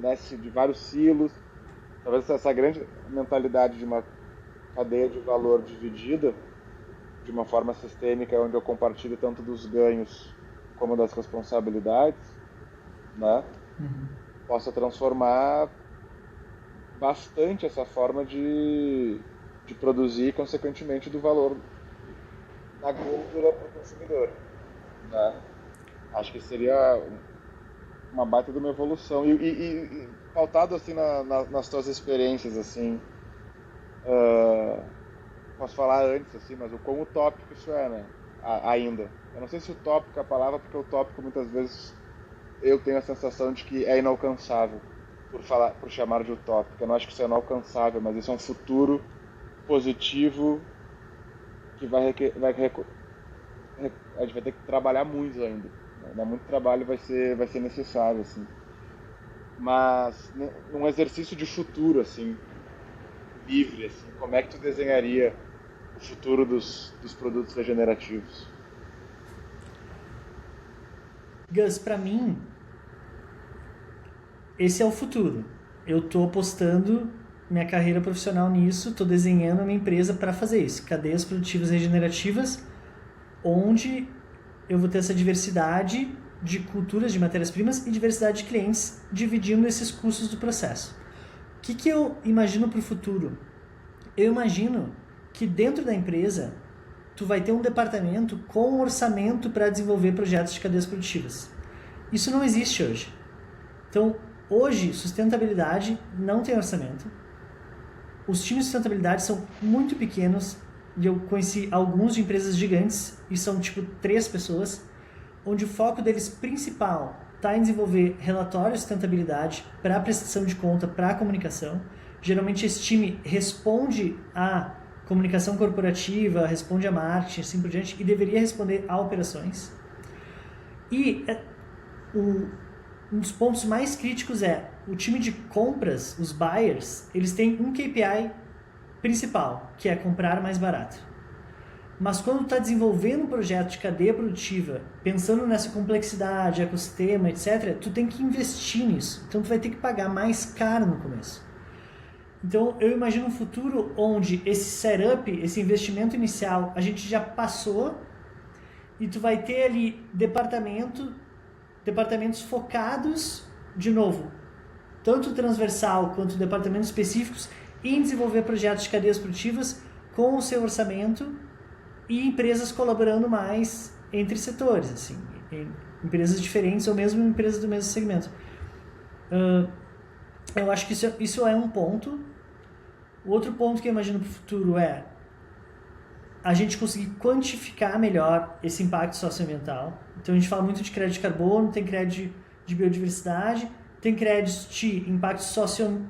né, de vários silos. Talvez essa grande mentalidade de uma cadeia de valor dividida de uma forma sistêmica, onde eu compartilho tanto dos ganhos como das responsabilidades, né? Possa transformar bastante essa forma de produzir e, consequentemente, do valor na gôndola para o consumidor. Né? Acho que seria uma baita de uma evolução. E pautado assim nas tuas experiências, assim, posso falar antes, assim, mas o quão utópico isso é, né? Ainda. Eu não sei se utópico é a palavra, porque utópico muitas vezes eu tenho a sensação de que é inalcançável por chamar de utópico. Eu não acho que isso é inalcançável, mas isso é um futuro positivo que a gente vai ter que trabalhar muito ainda. Né? Muito trabalho vai ser necessário, assim. Mas num exercício de futuro, assim, livre, assim, como é que tu desenharia o futuro dos produtos regenerativos? Gus, para mim, esse é o futuro. Eu tô apostando minha carreira profissional nisso, tô desenhando a minha empresa para fazer isso. Cadeias produtivas regenerativas, onde eu vou ter essa diversidade de culturas de matérias-primas e diversidade de clientes, dividindo esses custos do processo. O que eu imagino para o futuro? Eu imagino que dentro da empresa tu vai ter um departamento com orçamento para desenvolver projetos de cadeias produtivas. Isso não existe hoje. Então, hoje, sustentabilidade não tem orçamento. Os times de sustentabilidade são muito pequenos, e eu conheci alguns de empresas gigantes, e são tipo 3 pessoas, onde o foco deles principal está em desenvolver relatórios de sustentabilidade para prestação de conta, para comunicação. Geralmente esse time responde à comunicação corporativa, responde a marketing, assim por diante, e deveria responder a operações. E um dos pontos mais críticos é o time de compras, os buyers, eles têm um KPI principal, que é comprar mais barato. Mas quando tu está desenvolvendo um projeto de cadeia produtiva, pensando nessa complexidade, ecossistema, etc., tu tem que investir nisso. Então tu vai ter que pagar mais caro no começo. Então eu imagino um futuro onde esse setup, esse investimento inicial, a gente já passou e tu vai ter ali departamentos focados, de novo, tanto transversal quanto departamentos específicos, em desenvolver projetos de cadeias produtivas com o seu orçamento e empresas colaborando mais entre setores, assim, empresas diferentes ou mesmo empresas do mesmo segmento. Eu acho que isso é um ponto. O outro ponto que eu imagino para o futuro é a gente conseguir quantificar melhor esse impacto socioambiental. Então a gente fala muito de crédito de carbono, tem crédito de biodiversidade, tem crédito de impacto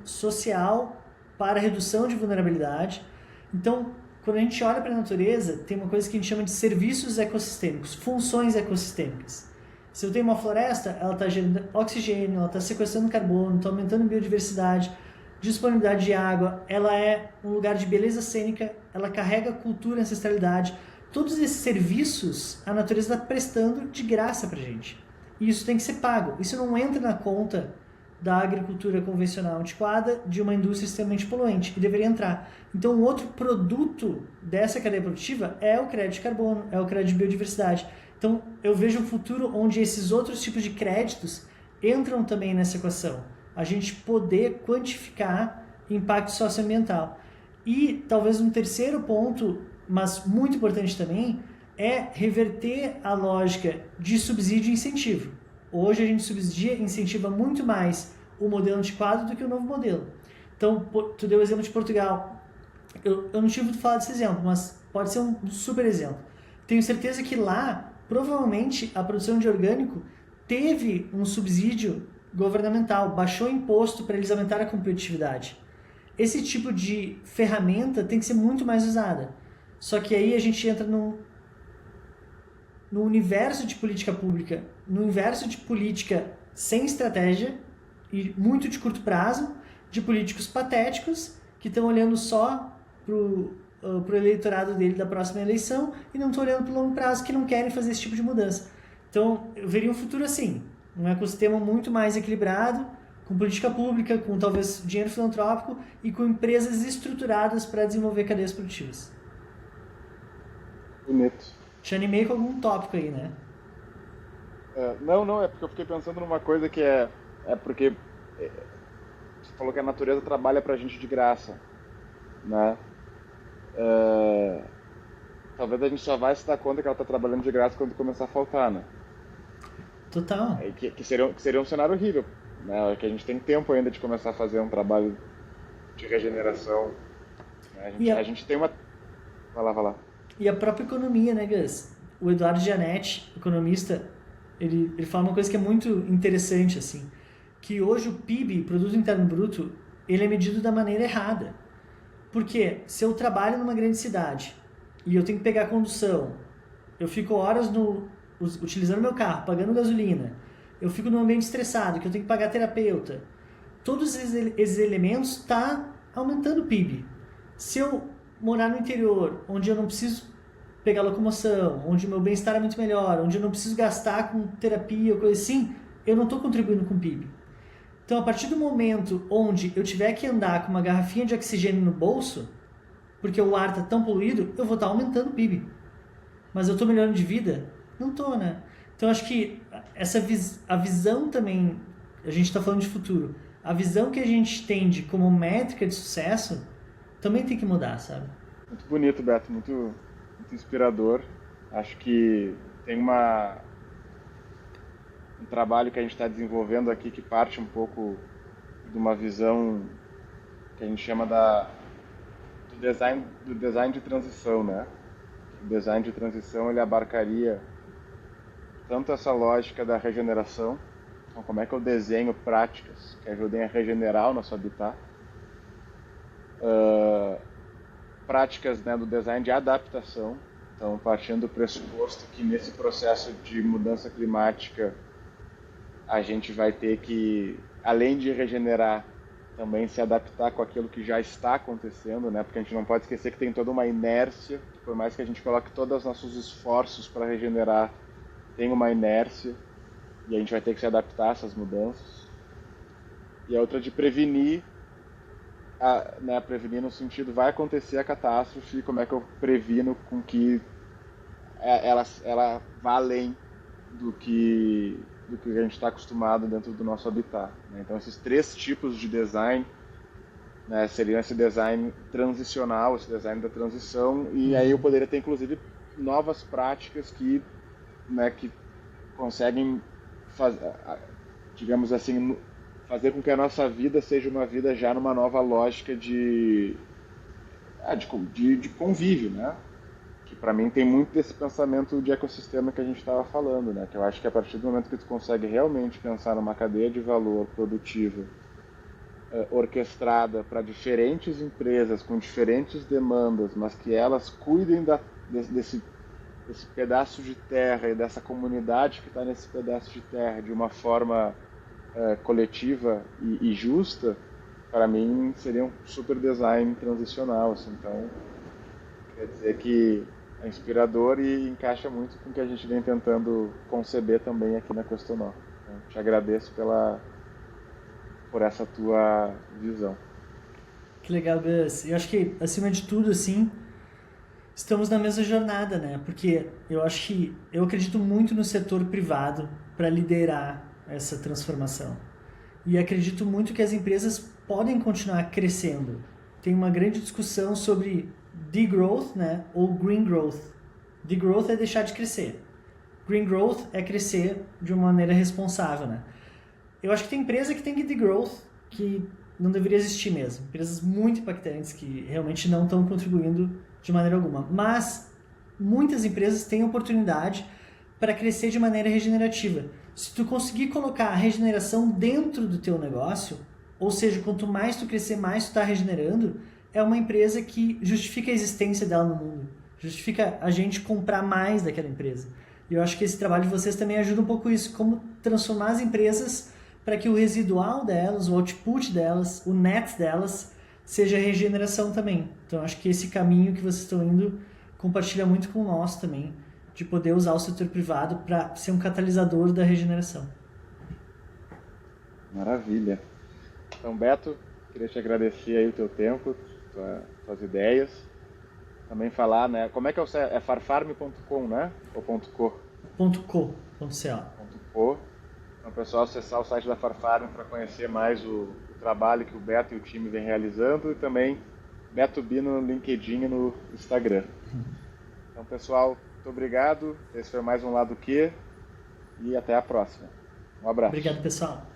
social para redução de vulnerabilidade. Então, quando a gente olha para a natureza, tem uma coisa que a gente chama de serviços ecossistêmicos, funções ecossistêmicas. Se eu tenho uma floresta, ela está gerando oxigênio, ela está sequestrando carbono, está aumentando a biodiversidade, disponibilidade de água, ela é um lugar de beleza cênica, ela carrega cultura e ancestralidade. Todos esses serviços a natureza está prestando de graça para a gente. E isso tem que ser pago. Isso não entra na conta da agricultura convencional antiquada de uma indústria extremamente poluente, e deveria entrar. Então, um outro produto dessa cadeia produtiva é o crédito de carbono, é o crédito de biodiversidade. Então, eu vejo um futuro onde esses outros tipos de créditos entram também nessa equação. A gente poder quantificar impacto socioambiental. E talvez um terceiro ponto, mas muito importante também, é reverter a lógica de subsídio e incentivo. Hoje a gente subsidia e incentiva muito mais o modelo antiquado do que o novo modelo. Então, tu deu o exemplo de Portugal. Eu não tive de falar desse exemplo, mas pode ser um super exemplo. Tenho certeza que lá, provavelmente, a produção de orgânico teve um subsídio governamental, baixou imposto para eles aumentarem a competitividade. Esse tipo de ferramenta tem que ser muito mais usada. Só que aí a gente entra no universo de política pública, no universo de política sem estratégia e muito de curto prazo, de políticos patéticos que estão olhando só pro eleitorado dele da próxima eleição e não estão olhando para o longo prazo, que não querem fazer esse tipo de mudança. Então, eu veria um futuro assim, um ecossistema muito mais equilibrado, com política pública, com talvez dinheiro filantrópico e com empresas estruturadas para desenvolver cadeias produtivas. Bonito. Te animei com algum tópico aí, né? Não, é porque eu fiquei pensando numa coisa que é porque você falou que a natureza trabalha pra gente de graça, né? Talvez a gente só vai se dar conta que ela está trabalhando de graça quando começar a faltar, né? Total. Que seria um cenário horrível, né? Que a gente tem tempo ainda de começar a fazer um trabalho de regeneração. Né? A gente tem uma... Vai lá. E a própria economia, né, Gus? O Eduardo Gianetti, economista, ele fala uma coisa que é muito interessante, assim, que hoje o PIB, Produto Interno Bruto, ele é medido da maneira errada. Porque se eu trabalho numa grande cidade e eu tenho que pegar condução, eu fico horas utilizando meu carro, pagando gasolina, eu fico num ambiente estressado, que eu tenho que pagar terapeuta, todos esses elementos estão aumentando o PIB. Se eu morar no interior, onde eu não preciso pegar locomoção, onde o meu bem-estar é muito melhor, onde eu não preciso gastar com terapia ou coisa assim, eu não estou contribuindo com o PIB. Então, a partir do momento onde eu tiver que andar com uma garrafinha de oxigênio no bolso, porque o ar está tão poluído, eu vou estar aumentando o PIB. Mas eu estou melhorando de vida? Não estou, né? Então, acho que a visão também, a gente está falando de futuro, a visão que a gente tem de como métrica de sucesso também tem que mudar, sabe? Muito bonito, Beto, muito inspirador. Acho que tem um trabalho que a gente está desenvolvendo aqui que parte um pouco de uma visão que a gente chama do design de transição, né? O design de transição ele abarcaria tanto essa lógica da regeneração, então como é que eu desenho práticas que ajudem a regenerar o nosso habitat, práticas, né, do design de adaptação, então partindo do pressuposto que nesse processo de mudança climática a gente vai ter que, além de regenerar, também se adaptar com aquilo que já está acontecendo, né? Porque a gente não pode esquecer que tem toda uma inércia, por mais que a gente coloque todos os nossos esforços para regenerar, tem uma inércia e a gente vai ter que se adaptar a essas mudanças. E a outra de prevenir, né? Prevenir no sentido, vai acontecer a catástrofe, como é que eu previno com que ela vá além do que a gente está acostumado dentro do nosso habitat, né? Então esses 3 tipos de design, né, seriam esse design transicional, esse design da transição, e aí eu poderia ter inclusive novas práticas que, né, que conseguem digamos assim, fazer com que a nossa vida seja uma vida já numa nova lógica de convívio, né? Que para mim tem muito desse pensamento de ecossistema que a gente estava falando, né? Que eu acho que a partir do momento que tu consegue realmente pensar numa cadeia de valor produtiva orquestrada para diferentes empresas com diferentes demandas, mas que elas cuidem desse pedaço de terra e dessa comunidade que está nesse pedaço de terra de uma forma coletiva e justa, para mim seria um super design transicional, assim. Então, quer dizer que é inspirador e encaixa muito com o que a gente vem tentando conceber também aqui na Questonó. Então, te agradeço por essa tua visão. Que legal, Gus. Eu acho que, acima de tudo, assim, estamos na mesma jornada, né? Porque eu acredito muito no setor privado para liderar essa transformação. E acredito muito que as empresas podem continuar crescendo. Tem uma grande discussão sobre degrowth, né, ou green growth. Degrowth é deixar de crescer. Green growth é crescer de uma maneira responsável, né? Eu acho que tem empresa que tem degrowth que não deveria existir mesmo. Empresas muito impactantes que realmente não estão contribuindo de maneira alguma. Mas muitas empresas têm oportunidade para crescer de maneira regenerativa. Se tu conseguir colocar a regeneração dentro do teu negócio, ou seja, quanto mais tu crescer, mais tu está regenerando, é uma empresa que justifica a existência dela no mundo, justifica a gente comprar mais daquela empresa. E eu acho que esse trabalho de vocês também ajuda um pouco isso, como transformar as empresas para que o residual delas, o output delas, o net delas, seja regeneração também. Então acho que esse caminho que vocês estão indo compartilha muito com o nosso também, de poder usar o setor privado para ser um catalisador da regeneração. Maravilha. Então, Beto, queria te agradecer aí o teu tempo, tuas ideias. Também falar, né? Como é que é farfarme.com, né? Ou .co? .co. .co. Então, pessoal, acessar o site da Farfarme para conhecer mais o trabalho que o Beto e o time vem realizando e também Beto B no LinkedIn e no Instagram. Então, pessoal, muito obrigado. Esse foi mais um Lado Q e até a próxima. Um abraço. Obrigado, pessoal.